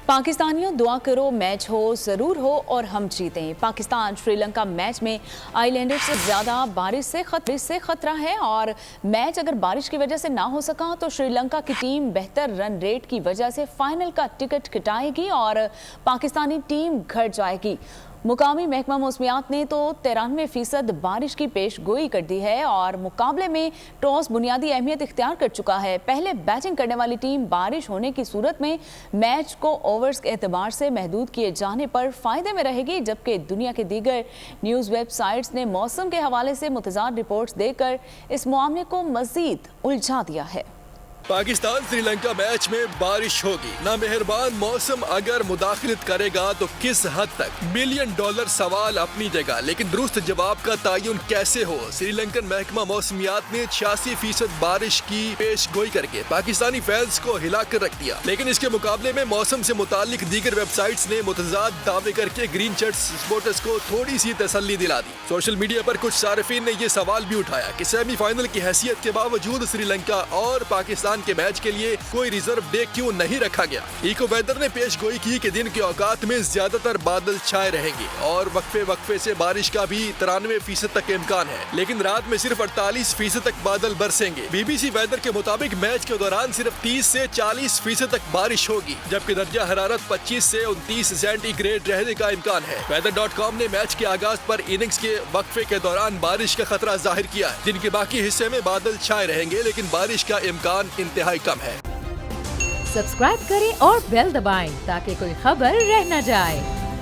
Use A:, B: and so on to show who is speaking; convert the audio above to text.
A: पाकिस्तानियों दुआ करो मैच हो ज़रूर हो और हम जीतें। पाकिस्तान श्रीलंका मैच में आइलैंडर्स से ज़्यादा बारिश से खतरा है और मैच अगर बारिश की वजह से ना हो सका तो श्रीलंका की टीम बेहतर रन रेट की वजह से फाइनल का टिकट कटाएगी और पाकिस्तानी टीम घर जाएगी। मुकामी महकमा मौसमियात ने तो 93% बारिश की पेश गोई कर दी है और मुकाबले में टॉस बुनियादी अहमियत इख्तियार कर चुका है। पहले बैटिंग करने वाली टीम बारिश होने की सूरत में मैच को ओवर्स के एतबार से महदूद किए जाने पर फ़ायदे में रहेगी, जबकि दुनिया के दीगर न्यूज़ वेबसाइट्स ने मौसम के हवाले से मुतज़ाद रिपोर्ट्स देकर इस मामले को मज़ीद उलझा दिया है।
B: पाकिस्तान श्रीलंका मैच में बारिश होगी। नामेहरबान मौसम अगर मुदाखिलत करेगा तो किस हद तक? $1 मिलियन सवाल अपनी जगह, लेकिन दुरुस्त जवाब का तयन कैसे हो? श्रीलंकन महकमा मौसमियात ने 86% बारिश की पेश गोई करके पाकिस्तानी फैंस को हिला कर रख दिया, लेकिन इसके मुकाबले में मौसम से मुतालिक दीगर वेबसाइट्स ने मुतज़ाद दावे करके ग्रीन शर्ट्स सपोर्टर्स को थोड़ी सी तसल्ली दिला दी। सोशल मीडिया पर कुछ सार्फिन ने यह सवाल भी उठाया कि सेमीफाइनल की हैसियत के बावजूद श्रीलंका और पाकिस्तान के मैच के लिए कोई रिजर्व डे क्यों नहीं रखा गया। इको वेदर ने पेश गोई की कि दिन के औकात में ज्यादातर बादल छाए रहेंगे और वक्फे से बारिश का भी 93% तक इम्कान है, लेकिन रात में सिर्फ 48% तक बादल बरसेंगे। बीबीसी वेदर के मुताबिक मैच के दौरान सिर्फ 30 से 40% तक बारिश होगी, जबकि दर्जा हरारत 25 से 29 सेंटीग्रेड रहने का इम्कान है। weather.com ने मैच के आगाज पर इनिंग्स के वक्फे के दौरान बारिश का खतरा जाहिर किया है। दिन के बाकी हिस्से में बादल छाए रहेंगे, लेकिन बारिश का इम्कान इंतहाई कम है।
C: सब्सक्राइब करें और बेल दबाएं ताकि कोई खबर रह न जाए।